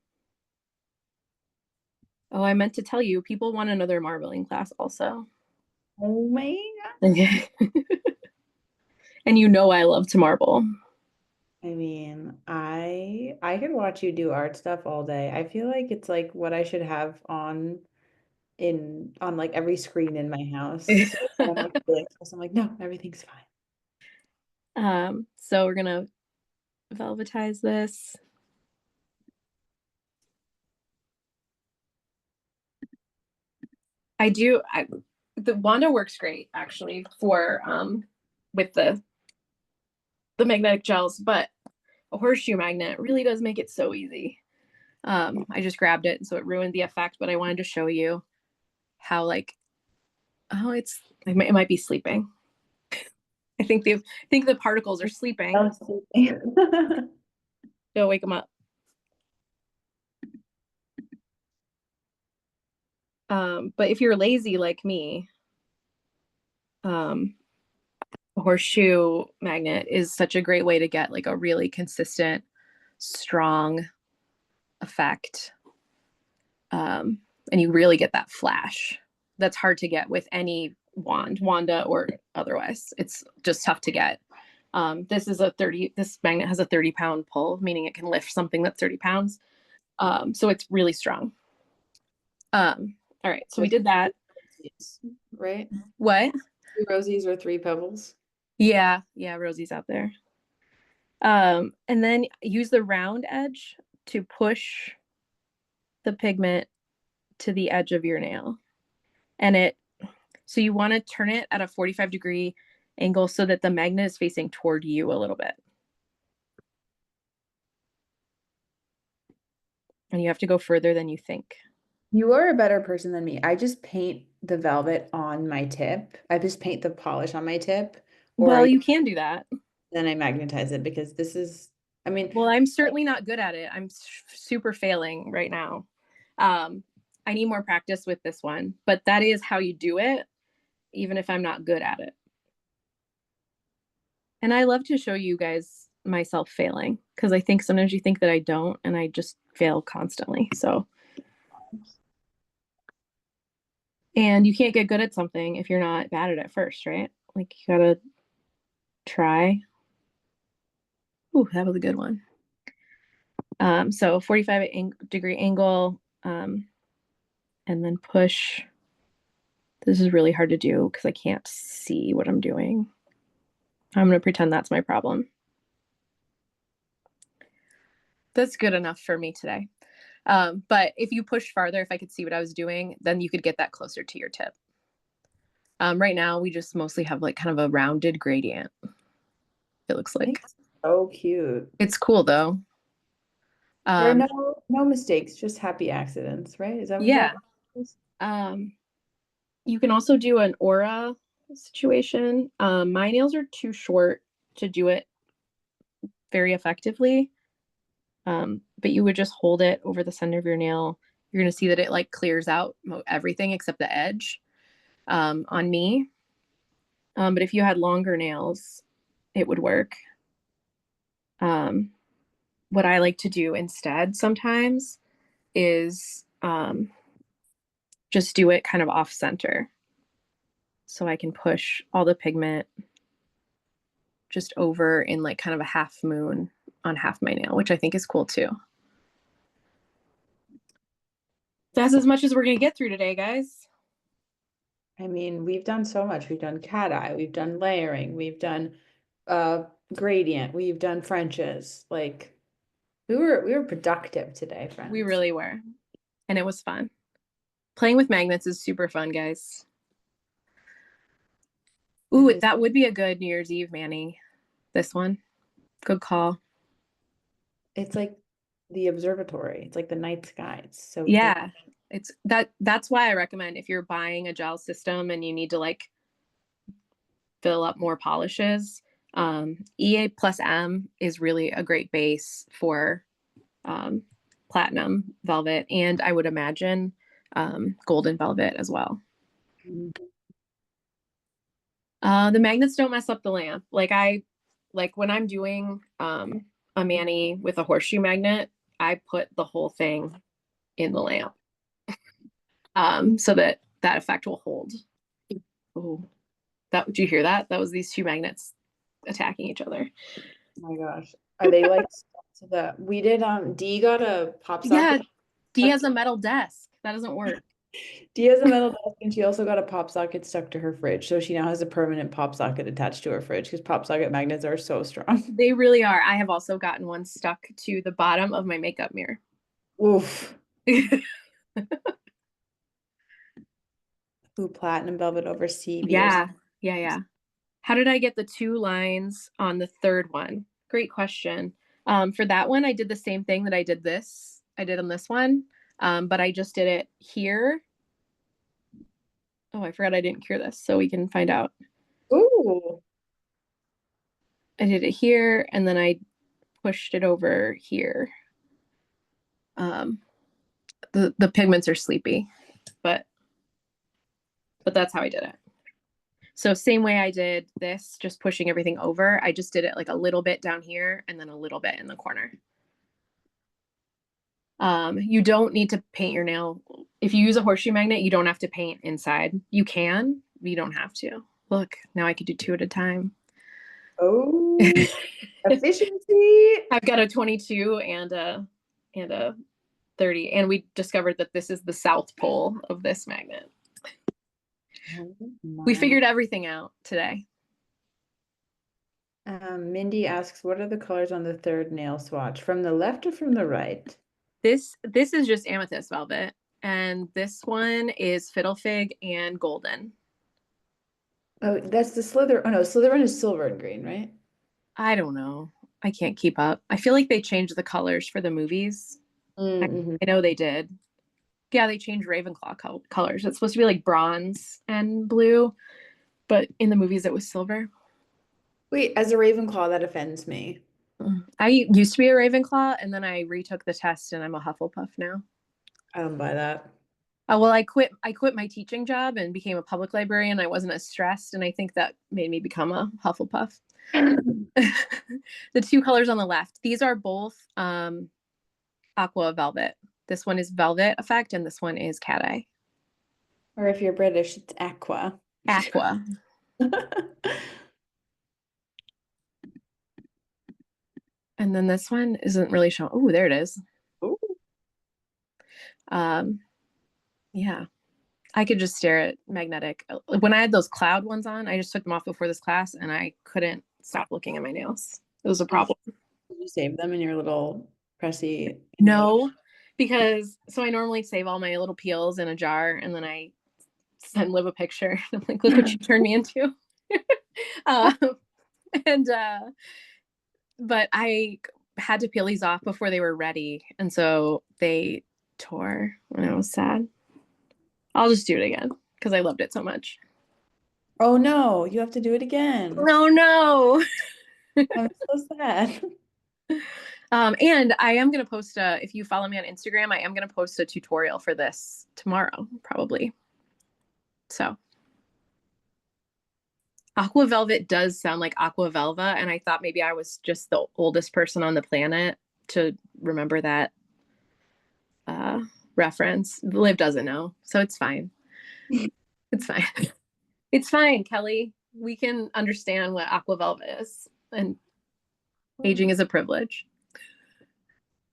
Oh, I meant to tell you, people want another marbling class also. Oh my Okay. And you know I love to marble. I mean, I could watch you do art stuff all day. I feel like it's like what I should have on like every screen in my house. So when I'm like feeling stressed, I'm like, no, everything's fine. So we're gonna velvetize this. The Wanda works great actually for with the magnetic gels, but a horseshoe magnet really does make it so easy. I just grabbed it, so it ruined the effect, but I wanted to show you how like, oh, it might be sleeping. I think the particles are sleeping. Oh, sleeping. Go wake them up. But if you're lazy like me, a horseshoe magnet is such a great way to get like a really consistent, strong effect. And you really get that flash. That's hard to get with any Wanda or otherwise. It's just tough to get. This magnet has a 30-pound pull, meaning it can lift something that's 30 pounds. So it's really strong. All right, so we did that. Right? What? 2 rosies or 3 pebbles. Yeah, Rosie's out there. And then use the round edge to push the pigment to the edge of your nail. So you want to turn it at a 45-degree angle so that the magnet is facing toward you a little bit. And you have to go further than you think. You are a better person than me. I just paint the velvet on my tip. I just paint the polish on my tip, or Well, you can do that. then I magnetize it because this is, I mean, Well, I'm certainly not good at it. I'm super failing right now. I need more practice with this one, but that is how you do it, even if I'm not good at it. And I love to show you guys myself failing because I think sometimes you think that I don't, and I just fail constantly. So, and you can't get good at something if you're not bad at it first, right? Like you gotta try. Ooh, that was a good one. So 45-degree angle, and then push. This is really hard to do because I can't see what I'm doing. I'm gonna pretend that's my problem. That's good enough for me today. But if you push farther, if I could see what I was doing, then you could get that closer to your tip. Right now, we just mostly have like kind of a rounded gradient, it looks like. so cute. It's cool though. There are Um, no mistakes, just happy accidents, right? Is that what yeah. that is? Um, you can also do an aura situation. My nails are too short to do it very effectively. But you would just hold it over the center of your nail. You're going to see that it like clears out everything except the edge on me. But if you had longer nails, it would work. What I like to do instead sometimes is just do it kind of off center. So I can push all the pigment just over in like kind of a half moon on half my nail, which I think is cool too. That's as much as we're going to get through today, guys. I mean, we've done so much. We've done cat eye, we've done layering, we've done gradient, we've done Frenches. Like we were productive today, We friends. really were. And it was fun. Playing with magnets is super fun, guys. Ooh, that would be a good New Year's Eve, Manny. This one. Good call. It's like the observatory. It's like the night sky. It's so pretty. Yeah. That's why I recommend if you're buying a gel system and you need to like fill up more polishes, EA plus M is really a great base for platinum velvet, and I would imagine golden velvet as well. Mhm. The magnets don't mess up the lamp. Like when I'm doing a mani with a horseshoe magnet, I put the whole thing in the lamp so that that effect will hold. Oh, that did you hear that? That was these two magnets attacking each other. Oh my gosh. Are they like so that we did D got a pop Yeah, socket. Dee has a metal desk. That doesn't work. D has a metal desk and she also got a pop socket stuck to her fridge. So she now has a permanent pop socket attached to her fridge because pop socket magnets are so strong. They really are. I have also gotten one stuck to the bottom of my makeup mirror. Oof. Ooh, platinum velvet over CB or Yeah, something. yeah. How did I get the two lines on the third one? Great question. For that one, I did the same thing that I did on this one, but I just did it here. Oh, I forgot I didn't cure this, so we can find out. Ooh. I did it here, and then I pushed it over here. Um, the pigments are sleepy, but that's how I did it. So same way I did this, just pushing everything over. I just did it like a little bit down here and then a little bit in the corner. You don't need to paint your nail. If you use a horseshoe magnet, you don't have to paint inside. You can, but you don't have to. Look, now I could do two at a time. Oh, efficiency. I've got a 22 and a 30, and we discovered that this is the south pole of this magnet. Oh We my. figured everything out today. Mindy asks, what are the colors on the third nail swatch? From the left or from the right? This is just amethyst velvet, and this one is fiddle fig and golden. Oh, that's the Slither. Oh no, Slytherin is silver and green, right? I don't know. I can't keep up. I feel like they changed the colors for the movies. I, Mm-hmm. I know they did. Yeah, they changed Ravenclaw colors. It's supposed to be like bronze and blue, but in the movies it was silver. Wait, as a Ravenclaw, that offends me. I used to be a Ravenclaw, and then I retook the test, and I'm a Hufflepuff now. I don't buy that. Well, I quit my teaching job and became a public librarian. I wasn't as stressed, and I think that made me become a Hufflepuff. The two colors on the left, these are both aqua velvet. This one is velvet effect, and this one is cat eye. Or if you're British, it's aqua. Aqua. And then this one isn't really showing. Oh, there it is. Ooh. Um, yeah. I could just stare at magnetic. When I had those cloud ones on, I just took them off before this class and I couldn't stop looking at my nails. It was a problem. Did you save them in your little pressy note? No, because so I normally save all my little peels in a jar and then I send Liv a picture. I'm like, look what you turned me into. um, and but I had to peel these off before they were ready, and so they tore, and I was sad. I'll just do it again because I loved it so much. Oh no, you have to do it again. No, no. I'm so sad. And I am gonna post a. If you follow me on Instagram, I am gonna post a tutorial for this tomorrow, probably. So Aqua Velvet does sound like Aqua Velva, and I thought maybe I was just the oldest person on the planet to remember that uh, reference. Liv doesn't know, so it's fine. It's fine. It's fine, Kelly. We can understand what Aqua Velva is, and aging is a privilege.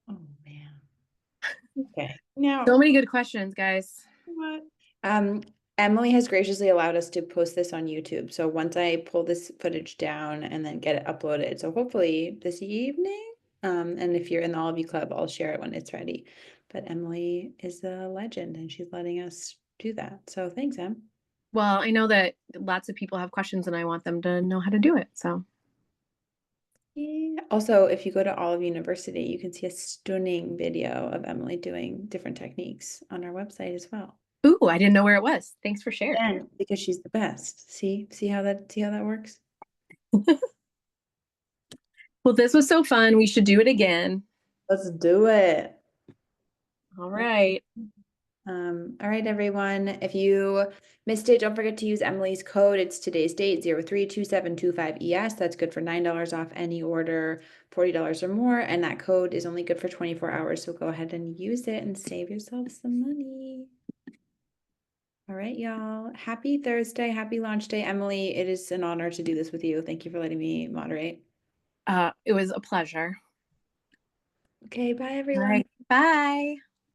Oh man. Okay. Now, So many good questions, guys. what? Emily has graciously allowed us to post this on YouTube. So once I pull this footage down and then get it uploaded, so hopefully this evening. And if you're in the All of You Club, I'll share it when it's ready. But Emily is a legend and she's letting us do that. So thanks, Em. Well, I know that lots of people have questions and I want them to know how to do it. So, Yeah. Also, if you go to Olive University, you can see a stunning video of Emily doing different techniques on our website as well. ooh, I didn't know where it was. Thanks for sharing. And because she's the best. See how that works? Well, this was so fun. We should do it again. Let's do it. All right. All right, everyone. If you missed it, don't forget to use Emily's code. It's today's date, 032725ES. That's good for $9 off any order, $40 or more. And that code is only good for 24 hours. So go ahead and use it and save yourself some money. All right, y'all. Happy Thursday. Happy launch day. Emily, it is an honor to do this with you. Thank you for letting me moderate. It was a pleasure. Okay, bye, All everyone. right. Bye.